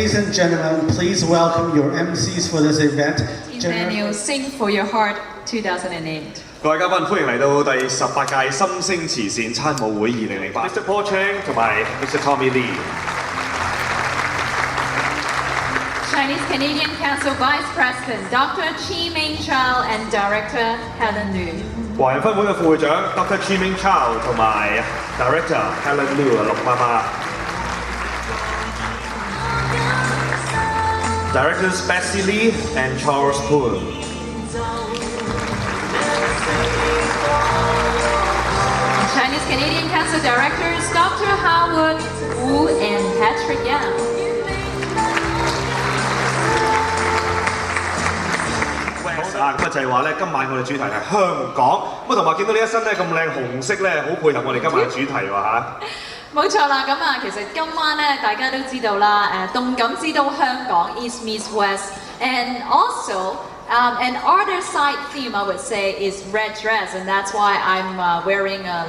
Ladies and gentlemen, please welcome your MCs for this event. Daniel, Sing for Your Heart 2008. 各位嘉賓，歡迎嚟到第18屆心聲慈善餐舞會2008。Mr. Paul Cheng 同埋 Mr. Tommy Lee。Chinese Canadian Council Vice President Dr. Chi Ming Chow and Director Helen Liu。華人分會嘅副會長 Dr. Chi Ming Chow 同埋 Director Helen Liu 陸媽媽。Directors Betsy Lee and Charles Poon。Chinese Canadian Council Directors Dr. Howard Wu and Patrick Yang。咁就係話咧，今晚我哋主題係香港。咁同埋見到呢一身咧咁靚紅色咧，好配合我哋今晚嘅主題喎嚇。冇錯啦，咁啊，其實今晚咧大家都知道啦，動感之都香港 East meets West，and also an other side theme I would say is red dress, and that's why I'm wearing a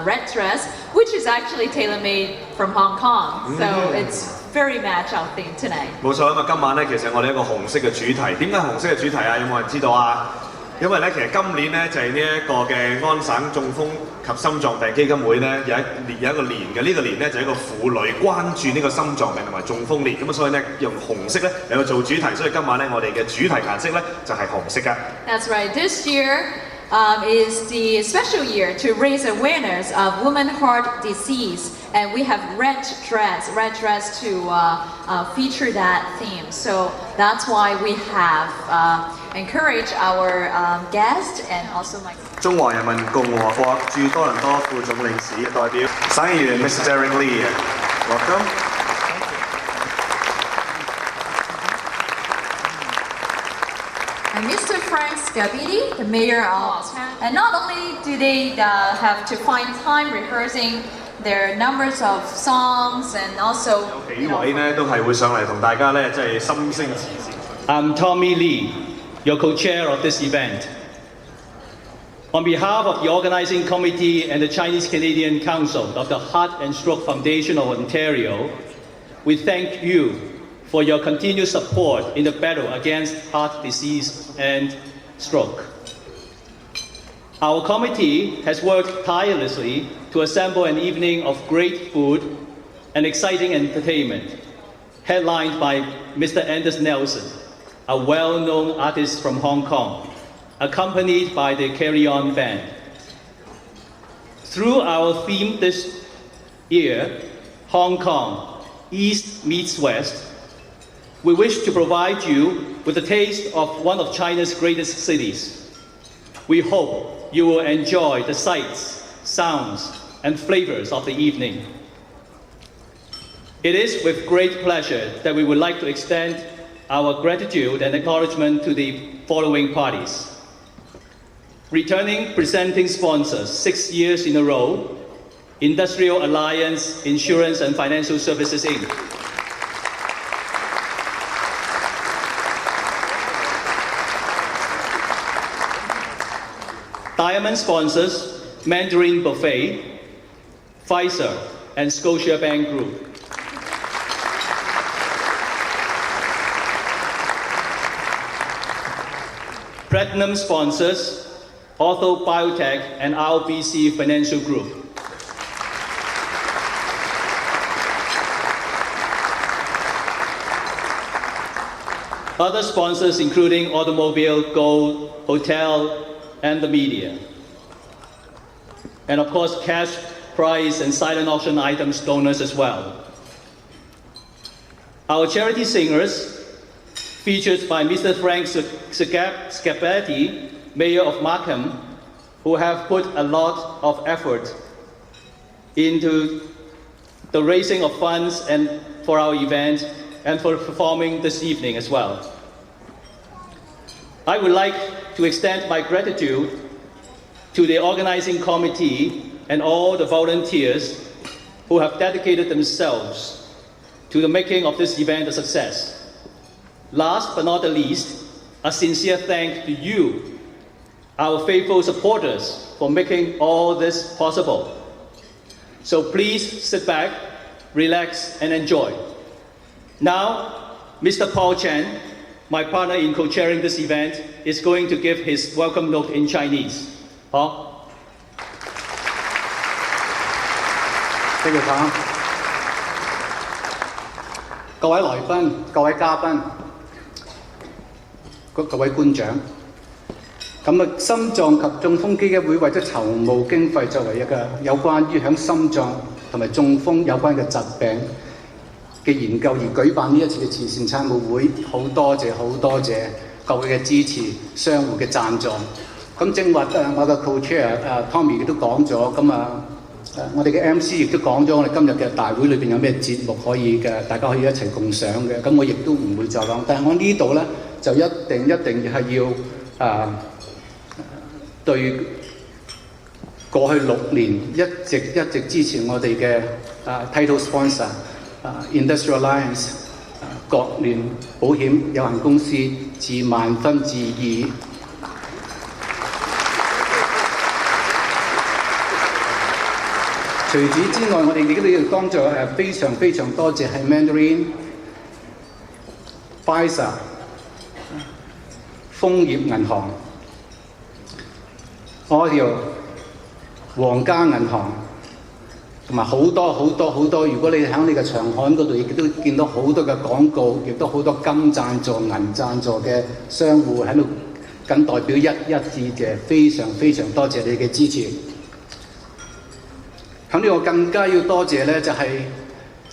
red dress, which is actually tailor-made from Hong Kong. So it's very match our theme tonight. 冇錯，咁啊今晚咧其實我哋一個紅色嘅主題，點解紅色嘅主題啊？有冇人知道啊？因為咧其實今年咧就係呢一個嘅安省中風及心臟病基金會咧有一個年嘅，呢個年咧就係一個婦女關注呢個心臟病同埋中風年，咁所以咧用紅色咧嚟到做主題，所以今晚咧我哋嘅主題顏色咧就係紅色㗎。That's right. This year is the special year to raise awareness of women heart disease, and we have red dress to feature that theme. So that's why we have encouraged our guests and also my 中華人民共和國駐多倫多副總領事代表省議員 Mr. Darren Lee， welcome。And Mr. Frank Scabidi, the mayor of, and not only do they have to find time rehearsing their numbers of songs and also 有幾位呢都係會上嚟同大家咧即係心聲慈善。I'm Tommy Lee, your co-chair of this event. On behalf of the organizing committee and the Chinese Canadian Council of the Heart and Stroke Foundation of Ontario, we thank you for your continued support in the battle against heart disease and stroke. Our committee has worked tirelessly to assemble an evening of great food and exciting entertainment, headlined by Mr. Anders Nelson, a well-known artist from Hong Kong, accompanied by the Carry On Band. Through our theme this year, Hong Kong, East meets West, we wish to provide you with a taste of one of China's greatest cities. We hope you will enjoy the sights, sounds, and flavors of the evening. It is with great pleasure that we would like to extend our gratitude and acknowledgement to the following parties. Returning presenting sponsors 6 years in a row, Industrial Alliance Insurance and Financial Services Inc. Diamond sponsors Mandarin Buffet, Pfizer, and Scotiabank Group. Platinum sponsors Ortho Biotech and RBC Financial Group. Other sponsors including Automobile, Gold, Hotel, and the media. And of course, cash prize and silent auction items donors as well. Our charity singers, featured by Mr. Frank Scabidi, Mayor of Markham, who have put a lot of effort into the raising of funds and for our event and for performing this evening as well. I would like to extend my gratitude to the organizing committee and all the volunteers who have dedicated themselves to the making of this event a success. Last but not the least, a sincere thanks to you, our faithful supporters, for making all this possible. So please sit back, relax, and enjoy. Now, Mr. Paul Chen, my partner in co-chairing this event, is going to give his welcome note in Chinese. Paul? 謝謝他。各位來賓、各位嘉賓、各位官長，咁心臟及中風基金會為咗籌募經費，作為一個有關於響心臟同埋中風有關嘅疾病嘅研究而舉辦呢一次嘅慈善參會會，好多謝各位嘅支持、商戶嘅贊助。咁正話我嘅 co-chair Tommy 亦都講咗，我哋嘅 MC 亦都講咗，我哋今日嘅大會裏邊有咩節目可以嘅，大家可以一齊共賞嘅。咁我亦都唔會再講，但係我呢度咧就一定係要對過去6年一直支持我哋嘅title sponsor Industrial Alliance 國聯保險有限公司致萬分致意。除此之外，我哋亦都要當作非常多謝係 Mandarin、Pfizer、豐業銀行、Audio、皇家銀行，同埋好多。如果你喺你嘅長刊嗰度，亦都見到好多嘅廣告，亦都好多金贊助、銀贊助嘅商戶喺度僅代表一致嘅，非常多謝你嘅支持。喺呢個更加要多謝咧，就係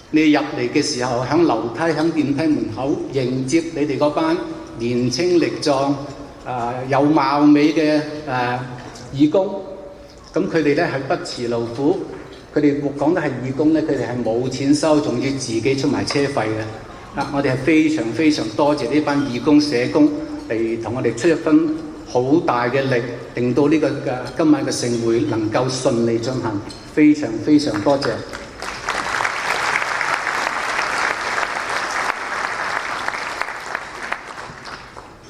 你入嚟嘅時候，喺樓梯、喺電梯門口迎接你哋嗰班年青力壯、有貌美嘅義工。咁佢哋咧係不辭勞苦，佢哋講得係義工咧，佢哋係冇錢收，仲要自己出埋車費嘅。我哋係非常多謝呢班義工社工嚟同我哋出一分好大嘅力，令到呢個今晚嘅盛會能夠順利進行，非常多謝。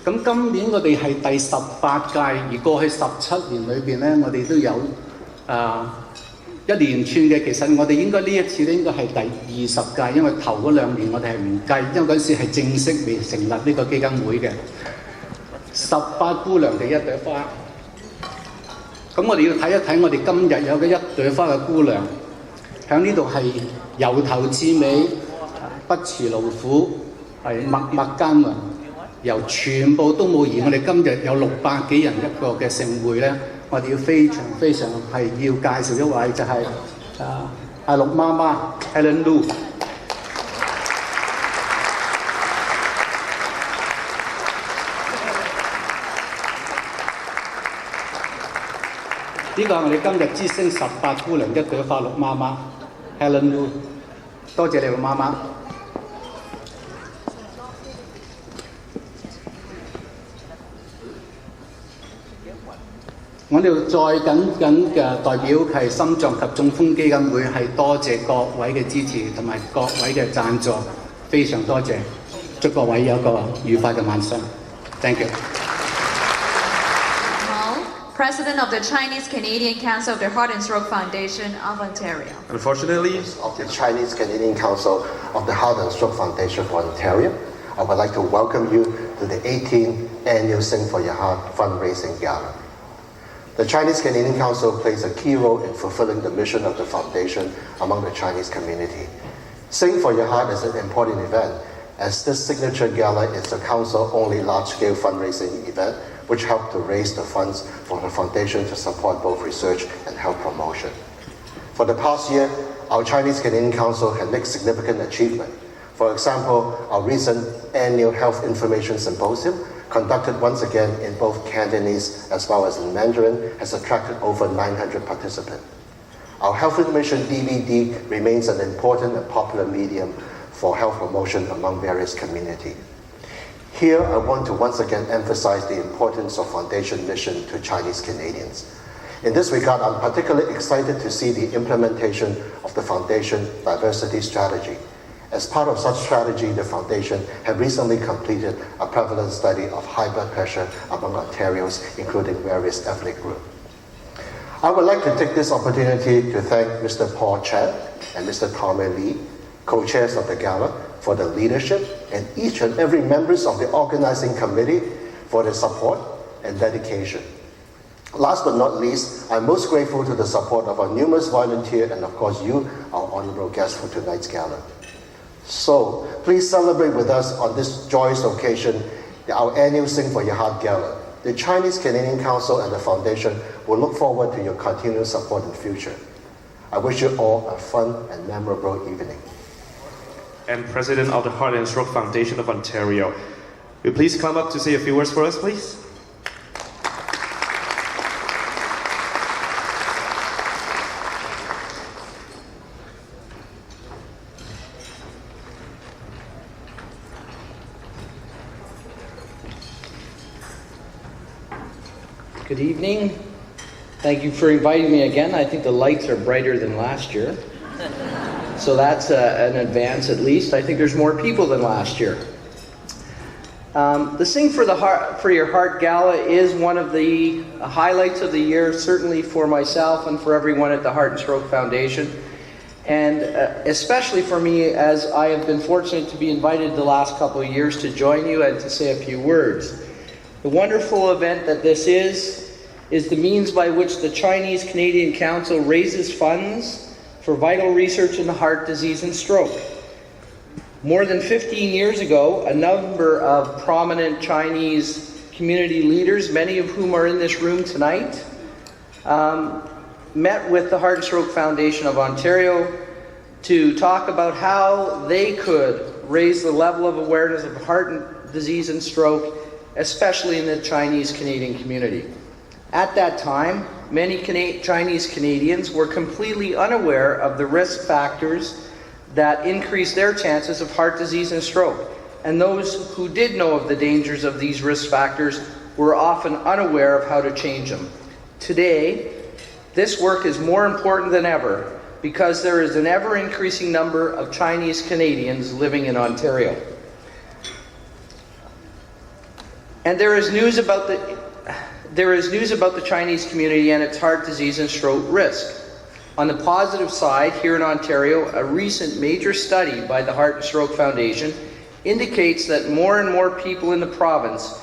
咁今年我哋係第18屆，而過去17年裏邊咧，我哋都有一連串嘅。其實我哋應該呢一次咧應該係第20屆，因為頭嗰2年我哋係唔計，因為嗰陣時係正式未成立呢個基金會嘅。18姑娘嘅一朵花，咁我哋要睇一睇我哋今日有嘅一朵花嘅姑娘，喺呢度係由頭至尾不辭勞苦，係默耕耘，由全部都冇而我哋今日有600幾人一個嘅盛會咧，我哋要非常係要介紹一位就係阿陸媽媽 Helen Lu。呢個係我哋今日之星18姑娘一朵花陸媽媽 Helen Lu， 多謝你陸媽媽。我哋再緊嘅代表係心臟及中風基金會，係多謝各位嘅支持同埋各位嘅贊助，非常多謝，祝各位有一個愉快嘅晚上。Thank you。President of the Chinese Canadian Council of the Heart and Stroke Foundation of Ontario. Unfortunately, of the Chinese Canadian Council of the Heart and Stroke Foundation for Ontario, I would like to welcome you to the 18th Annual Sing for Your Heart fundraising gala. The Chinese Canadian Council plays a key role in fulfilling the mission of the foundation among the Chinese community. Sing for Your Heart is an important event, as this signature gala is the Council's only large-scale fundraising event which helped to raise the funds for the foundation to support both research and health promotion. For the past year, our Chinese Canadian Council had made significant achievement. For example, our recent annual Health Information Symposium, conducted once again in both Cantonese as well as in Mandarin, has attracted over 900 participants. Our Health Information DVD remains an important and popular medium for health promotion among various communities. Here, I want to once again emphasize the importance of Foundation mission to Chinese Canadians. In this regard, I'm particularly excited to see the implementation of the Foundation Diversity Strategy. As part of such strategy, the Foundation had recently completed a prevalence study of high blood pressure among Ontarians, including various ethnic groups. I would like to take this opportunity to thank Mr. Paul Chen and Mr. Tommy Lee, co-chairs of the gala, for the leadership and each and every members of the organizing committee for their support and dedication. Last but not least, I'm most grateful to the support of our numerous volunteers and of course you, our honorable guests for tonight's gala. So please celebrate with us on this joyous occasion, our annual Sing for Your Heart Gala. The Chinese Canadian Council and the Foundation will look forward to your continued support in the future. I wish you all a fun and memorable evening. And President of the Heart and Stroke Foundation of Ontario, will you please come up to say a few words for us, please? Good evening. Thank you for inviting me again. I think the lights are brighter than last year. So that's an advance at least. I think there's more people than last year. The Sing for Your Heart Gala is one of the highlights of the year, certainly for myself and for everyone at the Heart and Stroke Foundation. And especially for me, as I have been fortunate to be invited the last couple of years to join you and to say a few words. The wonderful event that this is the means by which the Chinese Canadian Council raises funds for vital research into heart disease and stroke. More than 15 years ago, a number of prominent Chinese community leaders, many of whom are in this room tonight, met with the Heart and Stroke Foundation of Ontario to talk about how they could raise the level of awareness of heart disease and stroke, especially in the Chinese Canadian community. At that time, many Chinese Canadians were completely unaware of the risk factors that increase their chances of heart disease and stroke. And those who did know of the dangers of these risk factors were often unaware of how to change them. Today, this work is more important than ever because there is an ever-increasing number of Chinese Canadians living in Ontario. And there is news about the Chinese community and its heart disease and stroke risk. On the positive side, here in Ontario, a recent major study by the Heart and Stroke Foundation indicates that more and more people in the province,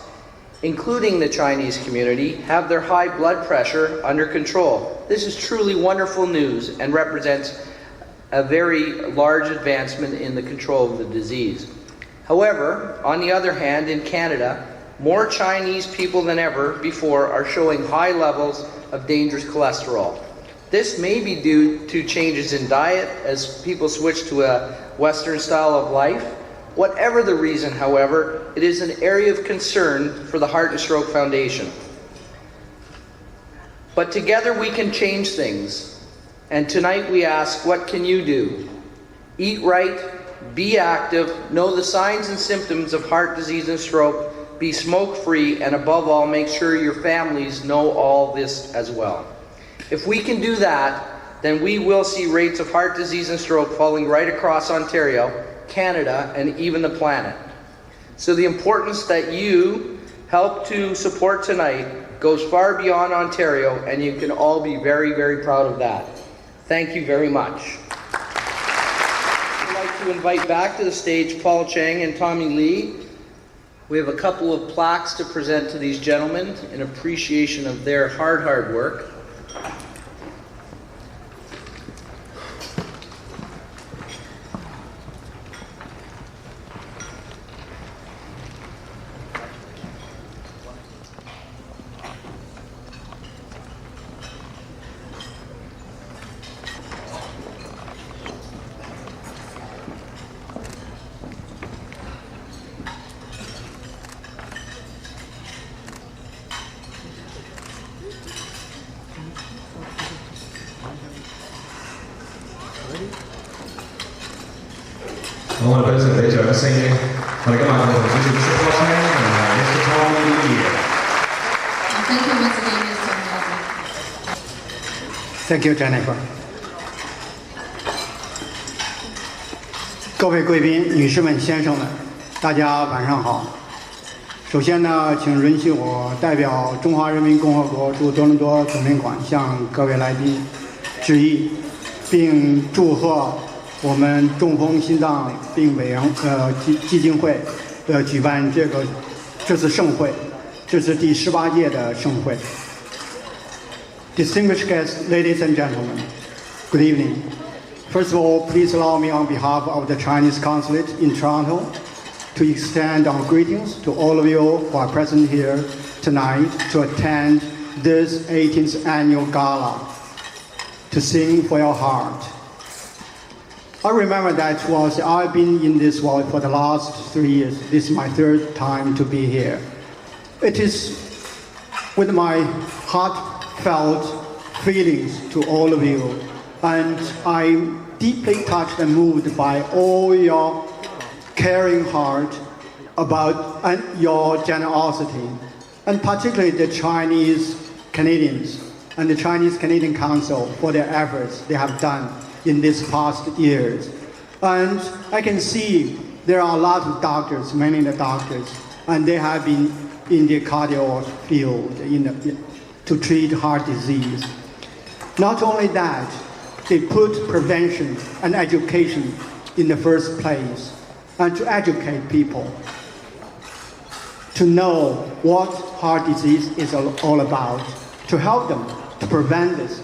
including the Chinese community, have their high blood pressure under control. This is truly wonderful news and represents a very large advancement in the control of the disease. However, on the other hand, in Canada, more Chinese people than ever before are showing high levels of dangerous cholesterol. This may be due to changes in diet as people switch to a Western style of life. Whatever the reason, however, it is an area of concern for the Heart and Stroke Foundation. But together we can change things. And tonight we ask, what can you do? Eat right, be active, know the signs and symptoms of heart disease and stroke, be smoke-free, and above all, make sure your families know all this as well. If we can do that, then we will see rates of heart disease and stroke falling right across Ontario, Canada, and even the planet. So the importance that you help to support tonight goes far beyond Ontario, and you can all be very, very proud of that. Thank you very much. I'd like to invite back to the stage Paul Chang and Tommy Lee. We have a couple of plaques to present to these gentlemen in appreciation of their hard work.好，我哋俾啲掌聲。我哋今日我哋同主席Mr. Paul Chang同埋Mr. Tommy Lee。Thank you once again, Mr. Thank you, Jennifer. 各位贵宾、女士们、先生们，大家晚上好。首先呢，请允许我代表中华人民共和国驻多伦多总领馆向各位来宾致意，并祝贺我们中风心脏病委员基金会举办这次盛会，这是第18届的盛会。Distinguished guests, ladies and gentlemen, good evening. First of all, please allow me on behalf of the Chinese Consulate in Toronto to extend our greetings to all of you who are present here tonight to attend this 18th annual gala, to sing for your heart. I remember that I've been in this world for the last 3 years. This is my 3rd time to be here. It is with my heartfelt feelings to all of you, and I'm deeply touched and moved by all your caring heart and your generosity, and particularly the Chinese Canadians and the Chinese Canadian Council for their efforts they have done in these past years. And I can see there are a lot of doctors, many of the doctors, and they have been in the cardio field to treat heart disease. Not only that, they put prevention and education in the first place, and to educate people to know what heart disease is all about, to help them to prevent this.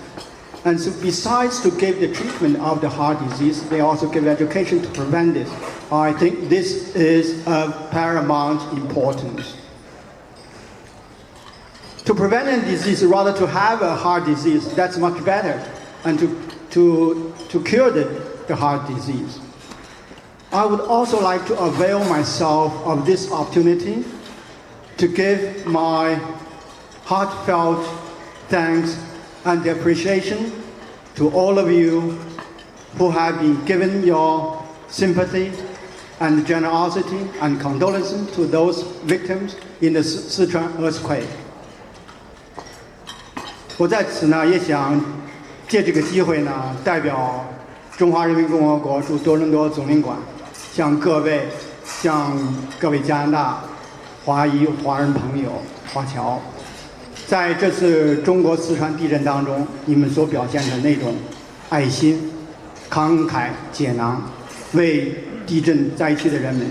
And so besides to give the treatment of the heart disease, they also give education to prevent this. I think this is of paramount importance. To prevent a disease, rather to have a heart disease, that's much better, and to cure the heart disease. I would also like to avail myself of this opportunity to give my heartfelt thanks and appreciation to all of you who have been given your sympathy and generosity and condolences to those victims in the Sichuan earthquake. 我在此呢，也想借这个机会呢，代表中华人民共和国驻多伦多总领馆，向各位加拿大华人朋友华侨，在这次中国四川地震当中，你们所表现的那种爱心、慷慨解囊，为地震灾区的人们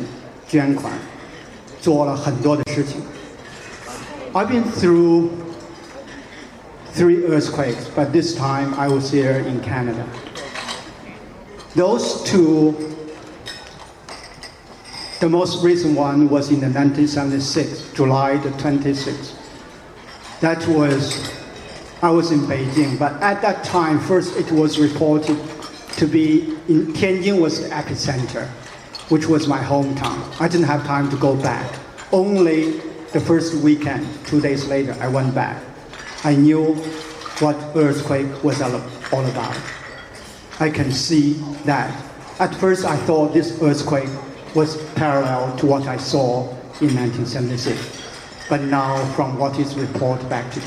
捐款，做了很多的事情。I've been through 3 earthquakes, but this time I was here in Canada. Those 2, the most recent one was in 1976, July the 26th. I was in Beijing, but at that time, first it was reported to be in Tianjin was the epicenter, which was my hometown. I didn't have time to go back. Only the first weekend, 2 days later, I went back. I knew what earthquake was all about. I can see that. At first I thought this earthquake was parallel to what I saw in 1976. But now from what is reported back to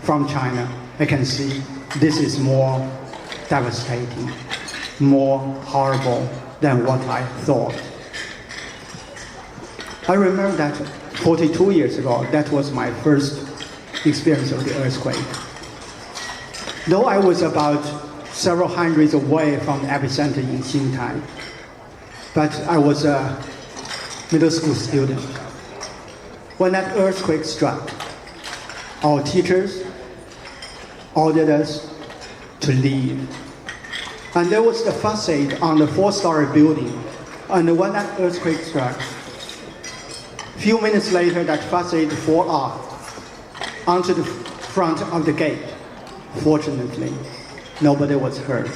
from China, I can see this is more devastating, more horrible than what I thought. I remember that 42 years ago, that was my first experience of the earthquake. Though I was about several hundreds away from the epicenter in Xintai, but I was a middle school student. When that earthquake struck, our teachers ordered us to leave. And there was the facade on the 4-story building. And when that earthquake struck, a few minutes later, that facade fell off onto the front of the gate. Fortunately, nobody was hurt.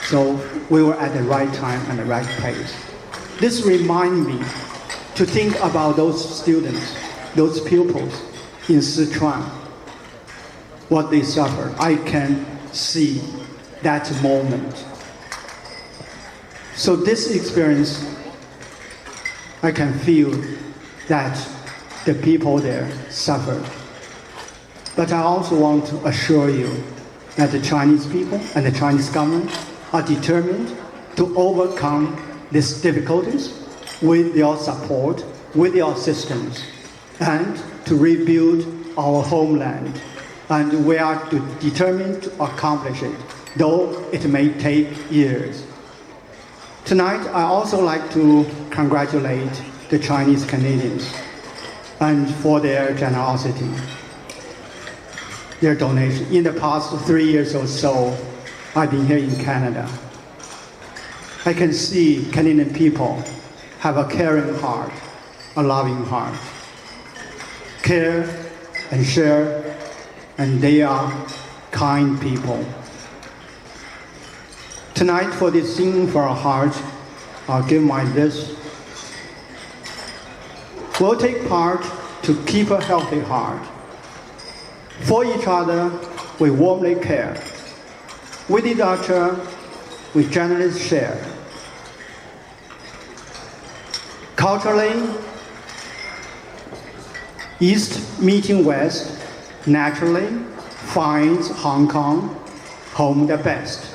So we were at the right time and the right place. This reminded me to think about those students, those pupils in Sichuan, what they suffered. I can see that moment. So this experience, I can feel that the people there suffered. But I also want to assure you that the Chinese people and the Chinese government are determined to overcome these difficulties with your support, with your assistance, and to rebuild our homeland. And we are determined to accomplish it, though it may take years. Tonight, I also like to congratulate the Chinese Canadians and for their generosity, their donation. In the past 3 years or so, I've been here in Canada. I can see Canadian people have a caring heart, a loving heart, care and share, and they are kind people. Tonight, for this Singing for Our Heart, I'll give my this. We'll take part to keep a healthy heart. For each other, we warmly care. With each other, we generously share. Culturally, East meeting West naturally finds Hong Kong home the best.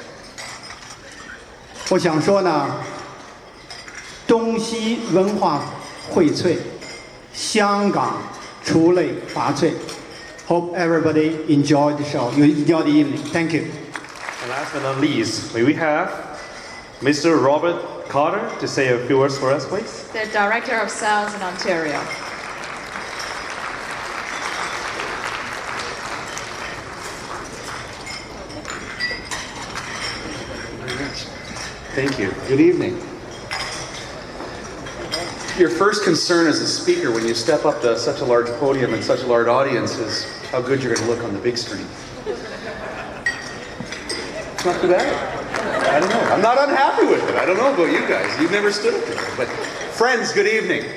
我想说呢，东西文化荟萃，香港出类拔萃。Hope everybody enjoyed the show. You enjoyed the evening. Thank you. And last but not least, may we have Mr. Robert Carter to say a few words for us, please? The Director of Sales in Ontario. Thank you. Good evening. Your first concern as a speaker when you step up to such a large podium and such a large audience is how good you're going to look on the big screen. It's not too bad. I don't know. I'm not unhappy with it. I don't know about you guys. You've never stood up there. But friends, good evening.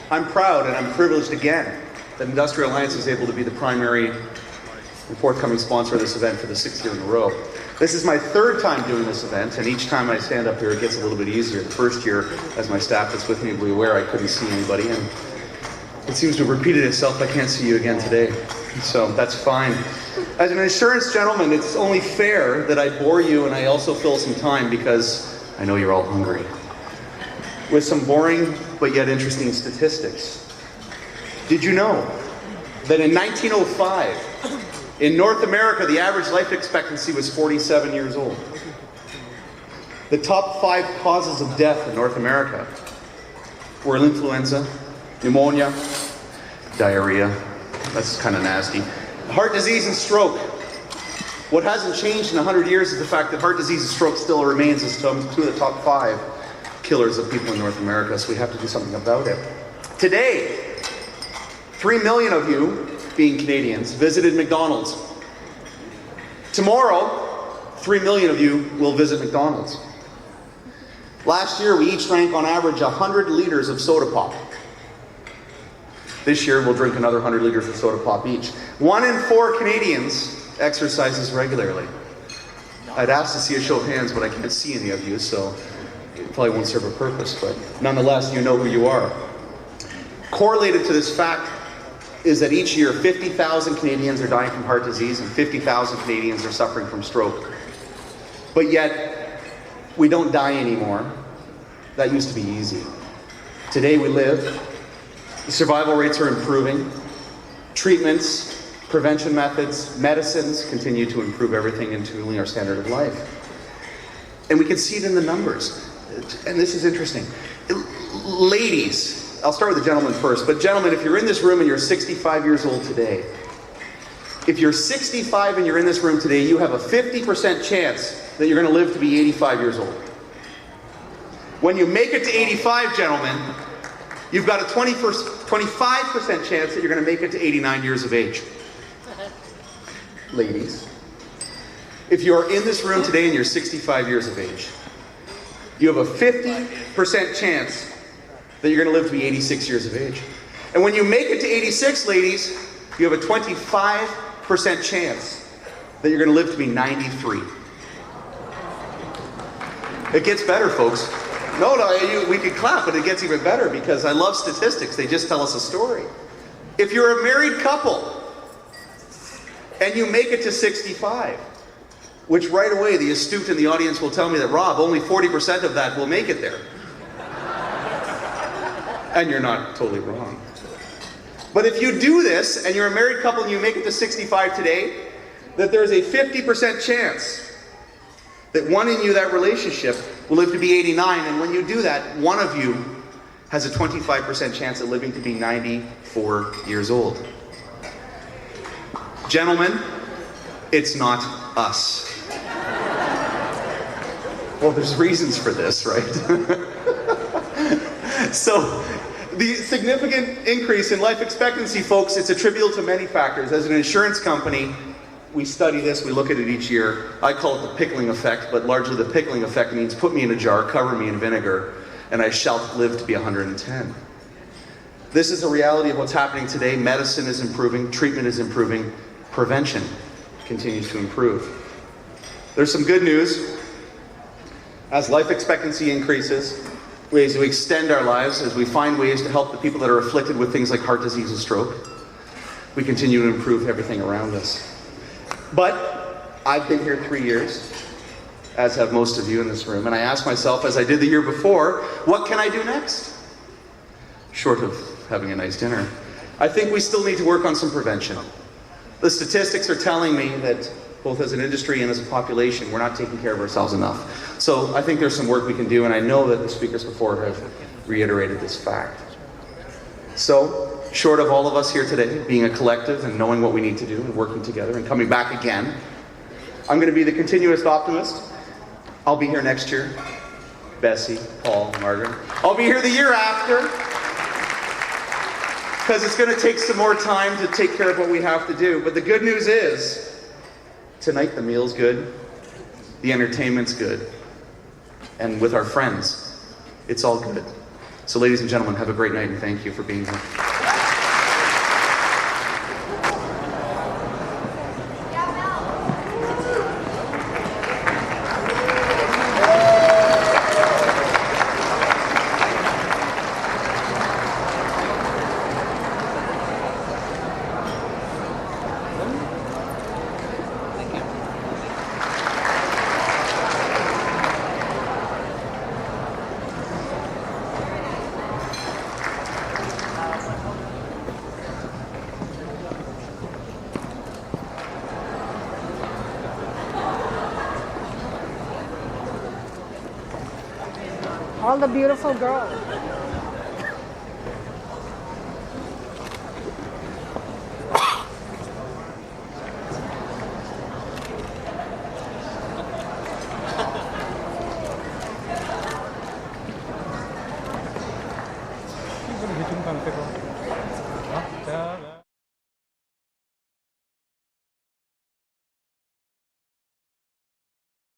I'm proud and I'm privileged again that Industrial Alliance is able to be the primary and forthcoming sponsor of this event for the 6th year in a row. This is my 3rd time doing this event, and each time I stand up here it gets a little bit easier. The first year, as my staff that's with me will be aware, I couldn't see anybody, and it seems to have repeated itself. I can't see you again today, so that's fine. As an insurance gentleman, it's only fair that I bore you and I also fill some time because I know you're all hungry, with some boring but yet interesting statistics. Did you know that in 1905, in North America, the average life expectancy was 47 years old? The top 5 causes of death in North America were influenza, pneumonia, diarrhea, that's kind of nasty, heart disease and stroke. What hasn't changed in 100 years is the fact that heart disease and stroke still remains as 2 of the top 5 killers of people in North America, so we have to do something about it. Today, 3 million of you, being Canadians, visited McDonald's. Tomorrow, 3 million of you will visit McDonald's. Last year, we each drank on average 100 liters of soda pop. This year, we'll drink another 100 liters of soda pop each. 1 in 4 Canadians exercises regularly. I'd ask to see a show of hands, but I can't see any of you, so it probably won't serve a purpose, but nonetheless, you know who you are. Correlated to this fact is that each year 50,000 Canadians are dying from heart disease and 50,000 Canadians are suffering from stroke. But yet, we don't die anymore. That used to be easy. Today we live. The survival rates are improving. Treatments, prevention methods, medicines continue to improve everything, including our standard of life. And we can see it in the numbers. And this is interesting. Ladies, I'll start with the gentleman first, but gentlemen, if you're in this room and you're 65 years old today, if you're 65 and you're in this room today, you have a 50% chance that you're going to live to be 85 years old. When you make it to 85, gentlemen, you've got a 25% chance that you're going to make it to 89 years of age. Ladies, if you're in this room today and you're 65 years of age, you have a 50% chance that you're going to live to be 86 years of age. And when you make it to 86, ladies, you have a 25% chance that you're going to live to be 93. It gets better, folks. No, we could clap, but it gets even better because I love statistics. They just tell us a story. If you're a married couple and you make it to 65, which right away the astute in the audience will tell me that, Rob, only 40% of that will make it there. And you're not totally wrong. But if you do this, and you're a married couple and you make it to 65 today, that there's a 50% chance that one in you, that relationship, will live to be 89, and when you do that, one of you has a 25% chance of living to be 94 years old. Gentlemen, it's not us. Well, there's reasons for this, right? So, the significant increase in life expectancy, folks, it's attributable to many factors. As an insurance company, we study this, we look at it each year. I call it the pickling effect, but largely the pickling effect means put me in a jar, cover me in vinegar, and I shall live to be 110. This is a reality of what's happening today. Medicine is improving, treatment is improving, prevention continues to improve. There's some good news. As life expectancy increases, ways to extend our lives, as we find ways to help the people that are afflicted with things like heart disease and stroke, we continue to improve everything around us. But I've been here 3 years, as have most of you in this room, and I ask myself, as I did the year before, what can I do next? Short of having a nice dinner, I think we still need to work on some prevention. The statistics are telling me that both as an industry and as a population, we're not taking care of ourselves enough. So I think there's some work we can do, and I know that the speakers before have reiterated this fact. So, short of all of us here today being a collective and knowing what we need to do and working together and coming back again, I'm going to be the continuous optimist. I'll be here next year. Bessie, Paul, Margaret. I'll be here the year after, because it's going to take some more time to take care of what we have to do. But the good news is, tonight the meal's good, the entertainment's good, and with our friends, it's all good. So ladies and gentlemen, have a great night and thank you for being here. All the beautiful girls. 이거는 대충 가면 되고. 자.